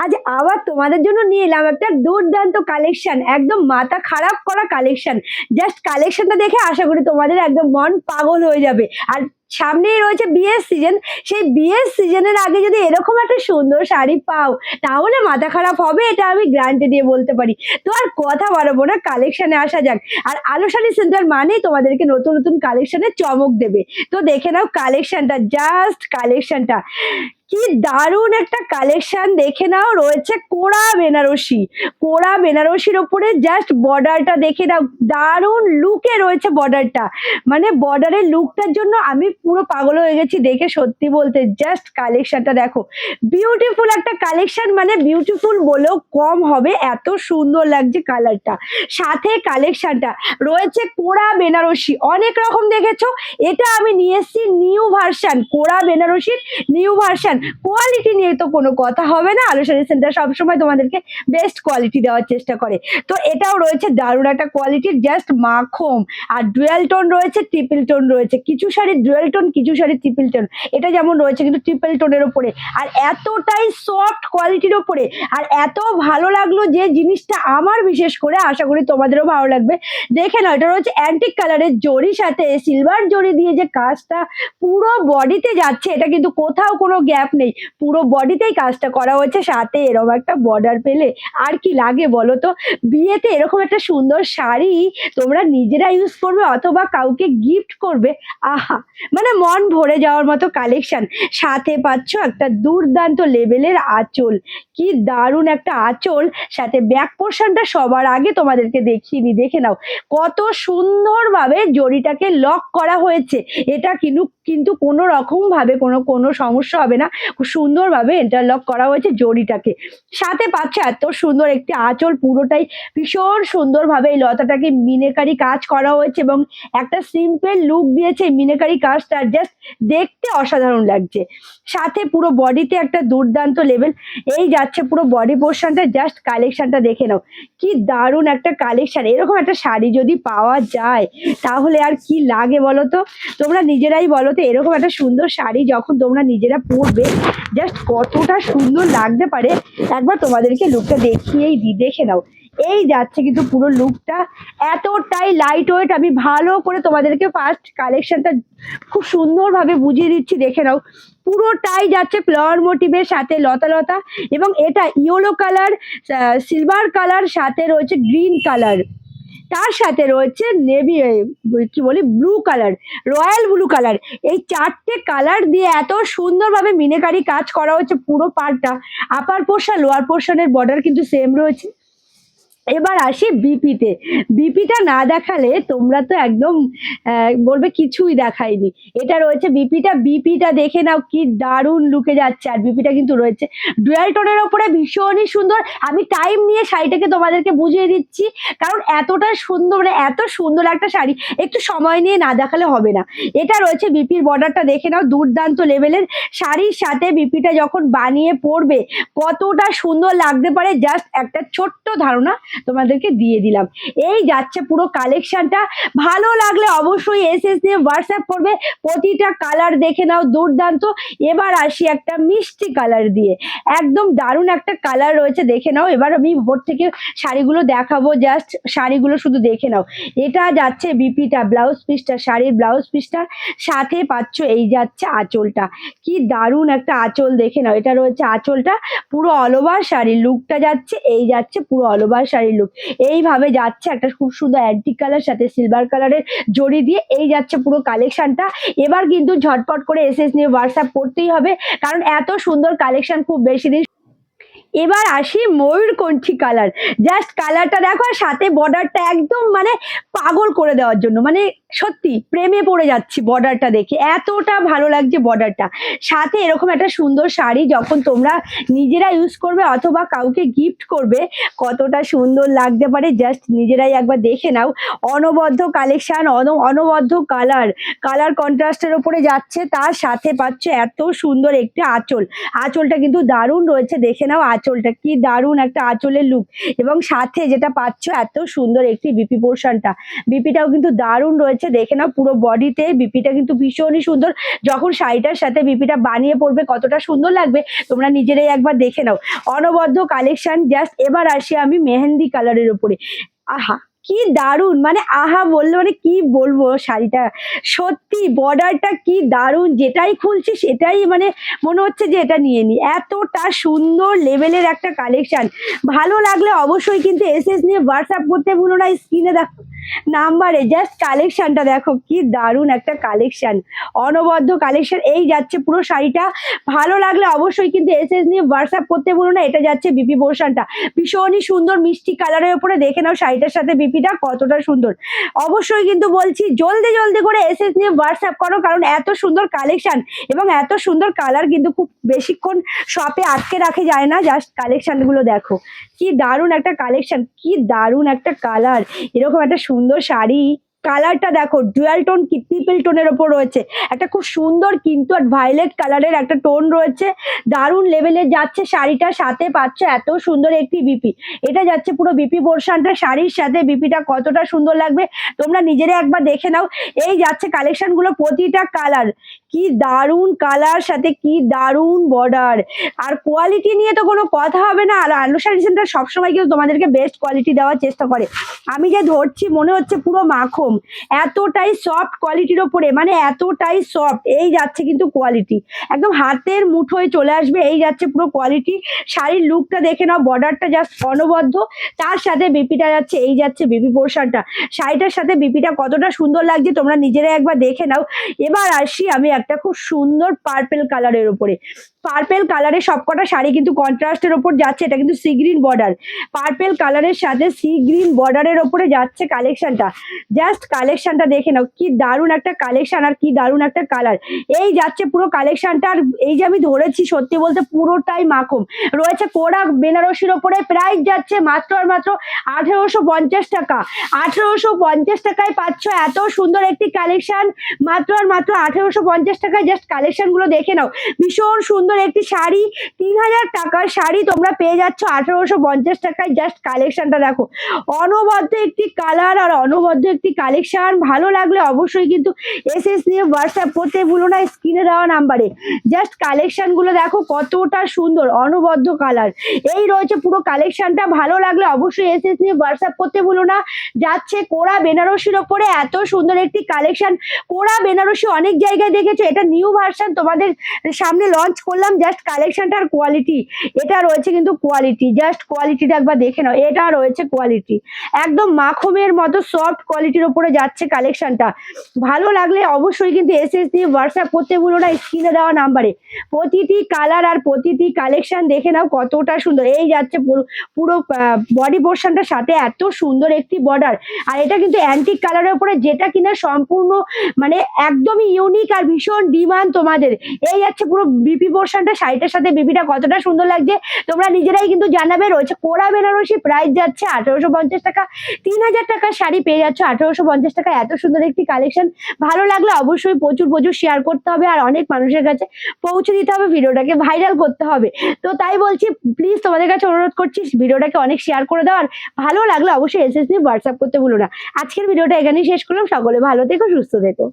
আজ আবার তোমাদের জন্য নিয়ে এলাম একটা দুর্দান্ত কালেকশন, একদম মাথা খারাপ করা কালেকশন। জাস্ট কালেকশনটা দেখে আশা করি তোমাদের একদম মন পাগল হয়ে যাবে। আর সামনেই রয়েছে বিয়ের সিজন, সেই বিয়ের সিজনের আগে যদি এরকম একটা সুন্দর শাড়ি পাও তাহলে মাথা খারাপ হবে, এটা আমি গ্যারান্টি দিয়ে বলতে পারি। তো আর কথা বাড়াবো না, কালেকশনে আসা যাক। আর আলো শাড়ি সেন্টার মানেই তোমাদেরকে নতুন নতুন কালেকশনে চমক দেবে। তো দেখে নাও কালেকশনটা, জাস্ট কালেকশনটা কি দারুণ একটা কালেকশন। দেখে নাও, রয়েছে কোড়া বেনারসি, কোড়া বেনারসির ওপরে জাস্ট বর্ডারটা দেখে নাও, দারুণ লুকে রয়েছে বর্ডারটা। মানে বর্ডারের লুকটার জন্য আমি পুরো পাগল হয়ে গেছি দেখে, সত্যি বলতে। জাস্ট কালেকশনটা দেখো, বিউটিফুল একটা কালেকশন, মানে বিউটিফুল বলেও কম হবে, এত সুন্দর লাগছে কালারটা। সাথে কালেকশনটা রয়েছে কোড়া বেনারসি, অনেক রকম দেখেছো, এটা আমি নিয়ে এসেছি নিউ ভার্সন, কোড়া বেনারসির নিউ ভার্সন। কোয়ালিটি নিয়ে তো কোনো কথা হবে না, আলো শাড়ি সেন্টার সবসময় তোমাদেরকে বেস্ট কোয়ালিটি দেওয়ার চেষ্টা করে। তো এটাও রয়েছে দারুণ একটা কোয়ালিটির, জাস্ট মাখম। আর ডুয়েল টোন রয়েছে, ট্রিপল টোন রয়েছে, কিছু শাড়ি ডুয়েল টোন, কিছু শাড়ি ট্রিপল টোন। এটা যেমন রয়েছে কিন্তু ট্রিপল টোনের ওপরে, আর এতটাই সফট কোয়ালিটির ওপরে। আর এত ভালো লাগলো যে জিনিসটা আমার, বিশেষ করে আশা করি তোমাদেরও ভালো লাগবে। দেখে নাও, এটা রয়েছে অ্যান্টিক কালারের জরির সাথে সিলভার জরি দিয়ে যে কাজটা পুরো বডিতে যাচ্ছে, এটা কিন্তু কোথাও কোনো গ্যাপ নেই, পুরো বডিতেই কাজটা করা হয়েছে। সাথে এরকম একটা বর্ডার পেলে আর কি লাগে বলো তো। বিয়েতে এরকম একটা সুন্দর শাড়ি তোমরা নিজেরা ইউজ করবে অথবা কাউকে গিফট করবে, আহা, মানে মন ভরে যাওয়ার মতো কালেকশন। সাথে পাচ্ছ একটা দুর্দান্ত লেভেলের আঁচল, কি দারুণ একটা আঁচল। সাথে ব্যাক পোর্শনটা সবার আগে তোমাদেরকে দেখিয়ে নি, দেখে নাও কত সুন্দরভাবে জড়িটাকে লক করা হয়েছে। এটা কিন্তু কিন্তু কোনো রকম ভাবে কোনো কোনো সমস্যা হবে না, খুব সুন্দরভাবে ইন্টারলক করা হয়েছে জড়িটাকে। সাথে পাচ্ছে এত সুন্দর একটি আঁচল, পুরোটাই ভীষণ সুন্দরভাবে এই লতাটাকে মিনেকারি কাজ করা হয়েছে এবং একটা সিম্পল লুক দিয়েছে মিনেকারি কাজটা, জাস্ট দেখতে অসাধারণ লাগছে। সাথে পুরো বডিতে একটা দুর্দান্ত লেভেল, এই যাচ্ছে পুরো বডি পোর্শনটা। জাস্ট কালেকশনটা দেখে নাও, কি দারুণ একটা কালেকশন। এরকম একটা শাড়ি যদি পাওয়া যায় তাহলে আর কি লাগে বলো তো, তোমরা নিজেরাই বলো তো। এরকম একটা সুন্দর শাড়ি যখন তোমরা নিজেরা পরবে, জাস্ট কতটা সুন্দর লাগতে পারে, একবার তোমাদেরকে লুকটা দেখিয়েই দিই, দেখে নাও। এই যাচ্ছে কিন্তু পুরো লুকটা, এতটাই লাইট ওয়েট। আমি ভালো করে তোমাদেরকে ফার্স্ট কালেকশনটা খুব সুন্দরভাবে বুঝিয়ে দিচ্ছি, দেখে নাও। পুরোটাই যাচ্ছে ফ্লাওয়ার মোটিভের সাথে লতা লতা, এবং এটা ইয়েলো কালার, সিলভার কালার, সাথে রয়েছে গ্রিন কালার, তার সাথে রয়েছে নেভি, কি বলি, blue colour, royal blue colour. এই চারটে কালার দিয়ে এত সুন্দরভাবে মিনেকারি কাজ করা হচ্ছে পুরো পার্টটা। আপার পোর্শন লোয়ার পোর্শনের বর্ডার কিন্তু সেম রয়েছে। এবার আসি বিপিতে। বিপিটা না দেখালে তোমরা তো একদম বলবে কিছুই দেখায়নি। এটা রয়েছে বিপিটা, বিপিটা দেখে নাও কি দারুণ লুকে যাচ্ছে। আর বিপিটা কিন্তু রয়েছে ডুয়াল টোনের ওপরে, ভীষণই সুন্দর। আমি টাইম নিয়ে শাড়িটাকে তোমাদেরকে বুঝিয়ে দিচ্ছি, কারণ এতটা সুন্দর, মানে এত সুন্দর একটা শাড়ি একটু সময় নিয়ে না দেখালে হবে না। এটা রয়েছে বিপির বর্ডারটা দেখে নাও, দুর্দান্ত লেভেলের। শাড়ির সাথে বিপিটা যখন বানিয়ে পরবে কতটা সুন্দর লাগতে পারে, জাস্ট একটা ছোট্ট ধারণা তোমাদেরকে দিয়ে দিলাম। এই যাচ্ছে পুরো কালেকশনটা। ভালো লাগলে অবশ্যই এসএস দিয়ে হোয়াটসঅ্যাপ করবে। প্রতিটা কালার দেখে নাও দুর্দান্ত। এবার আসি একটা মিষ্টি কালার দিয়ে, একদম দারুণ একটা কালার রয়েছে, দেখে নাও। এবার আমি ভোর থেকে শাড়িগুলো দেখাবো, জাস্ট শাড়িগুলো শুধু দেখে নাও। এটা যাচ্ছে বিপিটা, ব্লাউজ পিসটা, শাড়ির ব্লাউজ পিসটা, সাথে পাচ্ছ এই যাচ্ছে আঁচলটা, কি দারুণ একটা আঁচল, দেখে নাও। এটা রয়েছে আঁচলটা, পুরো অল ওভার শাড়ির লুকটা যাচ্ছে, এই যাচ্ছে পুরো অল ওভার শাড়ির লুক। এইভাবে যাচ্ছে একটা খুব সুন্দর অ্যান্টিক কালার সাথে সিলভার কালারের জড়ি দিয়ে, এই যাচ্ছে পুরো কালেকশনটা। এবার কিন্তু ঝটপট করে এসএস নিয়ে হোয়াটসঅ্যাপ করতেই হবে, কারণ এত সুন্দর কালেকশন খুব বেশি দিন। এবার আসি ময়ূরকণ্ঠী কালার, জাস্ট কালারটা দেখো, আর সাথে বর্ডারটা একদম মানে পাগল করে দেওয়ার জন্য, মানে সত্যি প্রেমে পড়ে যাচ্ছি বর্ডারটা দেখে, এতটা ভালো লাগছে বর্ডারটা। সাথে এরকম একটা সুন্দর শাড়ি যখন তোমরা নিজেরা ইউজ করবে অথবা কাউকে গিফট করবে, কতটা সুন্দর লাগতে পারে, জাস্ট নিজেরাই একবার দেখে নাও। অনবদ্য কালেকশন, অনবদ্য কালার, কালার কন্ট্রাস্টের ওপরে যাচ্ছে, তার সাথে পাচ্ছ এত সুন্দর একটি আঁচল। আঁচলটা কিন্তু দারুণ রয়েছে, দেখে নাও আঁচলটা, কি দারুণ একটা আঁচলের লুক। এবং সাথে যেটা পাচ্ছ এত সুন্দর একটি বিপি পোর্শনটা, বিপিটাও কিন্তু দারুণ রয়েছে। রয়েছে দেখে নাও, পুরো বডিতে বিপিটা কিন্তু ভীষণই সুন্দর। যখন শাড়িটার সাথে বিপিটা বানিয়ে পড়বে কতটা সুন্দর লাগবে তোমরা নিজেরাই একবার দেখে নাও। অনবদ্য কালেকশন। জাস্ট এবার আসি আমি মেহেন্দি কালারের উপরে। আহা কি দারুণ, মানে আহা বললে মানে কি বলবো, শাড়িটা সত্যি বর্ডারটা কি দারুণ, যেটাই খুলছি সেটাই মানে মনে হচ্ছে যে এটা নিয়ে নি, এতটা সুন্দর লেভেলের একটা কালেকশন। ভালো লাগলে অবশ্যই কিন্তু এসএস নিয়ে হোয়াটসঅ্যাপ করতে ভুলো না, স্ক্রিনে দেখো নাম্বারে। জাস্ট কালেকশনটা দেখো কি দারুণ একটা কালেকশন, অনবদ্য কালেকশন। এই যাচ্ছে পুরো শাড়িটা। ভালো লাগলে অবশ্যই কিন্তু এসএস নিয়ে হোয়াটসঅ্যাপ করতে ভুলো না। এটা যাচ্ছে বিপি পোর্শনটা, ভীষণই সুন্দর মিষ্টি কালারের উপরে। দেখে নাও শাড়িটার সাথে বিপিটা কতটা সুন্দর। অবশ্যই কিন্তু বলছি জলদি জলদি করে এসএস নিয়ে হোয়াটসঅ্যাপ করো, কারণ এত সুন্দর কালেকশন এবং এত সুন্দর কালার কিন্তু খুব বেশিক্ষণ শপে আটকে রাখে যায় না। জাস্ট কালেকশনগুলো দেখো কি দারুণ একটা কালেকশন, কি দারুণ একটা কালার। এরকম একটা সুন্দর শাড়ি, কালারটা দেখো ডুয়াল টোন কি ট্রিপল টোনের ওপর রয়েছে, একটা খুব সুন্দর কিন্তু আর ভায়োলেট কালারের একটা টোন রয়েছে। দারুণ লেভেলে যাচ্ছে শাড়িটা, সাথে পাচ্ছ এত সুন্দর একটি বিপি। এটা যাচ্ছে পুরো বিপি পোর্শনটা, শাড়ির সাথে বিপিটা কতটা সুন্দর লাগবে তোমরা নিজেরা একবার দেখে নাও। এই যাচ্ছে কালেকশনগুলো, প্রতিটা কালার কি দারুণ কালার, সাথে কি দারুণ বর্ডার। আর কোয়ালিটি নিয়ে তো কোনো কথা হবে না। আর আলো শাড়ি সেন্টার সবসময় কিন্তু তোমাদেরকে বেস্ট কোয়ালিটি দেওয়ার চেষ্টা করে। আমি যে ধরছি মনে হচ্ছে পুরো মাখন, এতটাই সফট কোয়ালিটির ওপরে, মানে এতটাই সফট। এই যাচ্ছে কিন্তু কোয়ালিটি একদম হাতের মুঠোয় চলে আসবে। এই যাচ্ছে পুরো কোয়ালিটি। শাড়ির লুকটা দেখে নাও, বর্ডারটা জাস্ট অনবদ্য, তার সাথে বিপিটা যাচ্ছে, এই যাচ্ছে বিপি পোর্শনটা। শাড়িটার সাথে বিপিটা কতটা সুন্দর লাগছে তোমরা নিজেরাই একবার দেখে নাও। এবার আসি আমি একটা খুব সুন্দর পার্পেল কালারের উপরে। পার্পেল কালারের সবকটা শাড়ি কিন্তু কন্ট্রাস্টের ওপর যাচ্ছে। এটা কিন্তু সি গ্রিন বর্ডার, পার্পেল কালারের সাথে সি গ্রিন বর্ডারের ওপরে যাচ্ছে কালেকশনটা। জাস্ট কালেকশনটা দেখে নাও কি দারুণ একটা কালেকশন আর কি দারুণ একটা কালার। এই যাচ্ছে পুরো কালেকশনটা। আর এই যে আমি ধরেছি সত্যি বলতে পুরোটাই মাখন রয়েছে। কোরা বেনারসির ওপরে প্রাইস যাচ্ছে মাত্র আর মাত্র 1850 টাকা। 1850 টাকায় পাচ্ছ এত সুন্দর একটি কালেকশন, মাত্র আর মাত্র 1850 টাকায়। জাস্ট কালেকশনগুলো দেখে নাও, ভীষণ সুন্দর একটি শাড়ি। 3000 টাকার শাড়ি তোমরা পেয়ে যাচ্ছ 1850 টাকায়। জাস্ট কালেকশনটা দেখো, অনবদ্য একটি কালার আর অনবদ্য একটি কালেকশন। ভালো লাগলে অবশ্যই কিন্তু এসএস নিয়ে হোয়াটসঅ্যাপ করতে ভুলো না, স্ক্রিনে দেওয়া নাম্বারে। জাস্ট কালেকশনগুলো দেখো কতটা সুন্দর, অনবদ্য কালার। এই রয়েছে পুরো কালেকশনটা। ভালো লাগলে অবশ্যই এসএস নিয়ে হোয়াটসঅ্যাপ করতে ভুলো না। যাচ্ছে কোরা বেনারসির ওপরে এত সুন্দর একটি কালেকশন। কোরা বেনারসি অনেক জায়গায় দেখেছো, এটা নিউ ভার্সন তোমাদের সামনে লঞ্চ করলাম। জাস্ট কালেকশনটার কোয়ালিটি, এটা রয়েছে কিন্তু কোয়ালিটি, জাস্ট কোয়ালিটিটা একবার দেখে নাও। এটা রয়েছে কোয়ালিটি একদম মাখনের মতো সফট কোয়ালিটির উপরে যাচ্ছে কালেকশনটা। ভালো লাগলে অবশ্যই কিন্তু এসএস দিয়ে হোয়াটসঅ্যাপ করতে ভুলো না, স্ক্রিনে দেওয়া নাম্বারে। প্রতিটি কালার আর প্রতিটি কালেকশন দেখে নাও কতটা সুন্দর। এই যাচ্ছে পুরো বডি পোর্শনটার সাথে এত সুন্দর একটি বর্ডার। আর এটা কিন্তু অ্যান্টিক কালারের উপরে, যেটা কিনা সম্পূর্ণ মানে একদমই ইউনিক আর ভীষণ ডিমান্ড তোমাদের। এই যাচ্ছে পুরো বিপি পোর্শনটা, শাড়িটার সাথে বিপিটা কতটা সুন্দর লাগছে তোমরা নিজেরাই কিন্তু জানাবে। রয়েছে কোরা বেনারসি, প্রাইস যাচ্ছে 1850 টাকা। 3000 টাকার শাড়ি পেয়ে যাচ্ছ 1850 টাকা। এত সুন্দর একটি কালেকশন। ভালো লাগলে অবশ্যই প্রচুর প্রচুর শেয়ার করতে হবে আর অনেক মানুষের কাছে পৌঁছে দিতে হবে, ভিডিওটাকে ভাইরাল করতে হবে। তো তাই বলছি প্লিজ তোমাদের কাছে অনুরোধ করছি ভিডিওটাকে অনেক শেয়ার করে দাও। আর ভালো লাগলে অবশ্যই এসএস নিয়ে হোয়াটসঅ্যাপ করতে ভুলো না। আজকের ভিডিওটা এখানেই শেষ করলাম। সকলে ভালো থেকো, সুস্থ থেকো।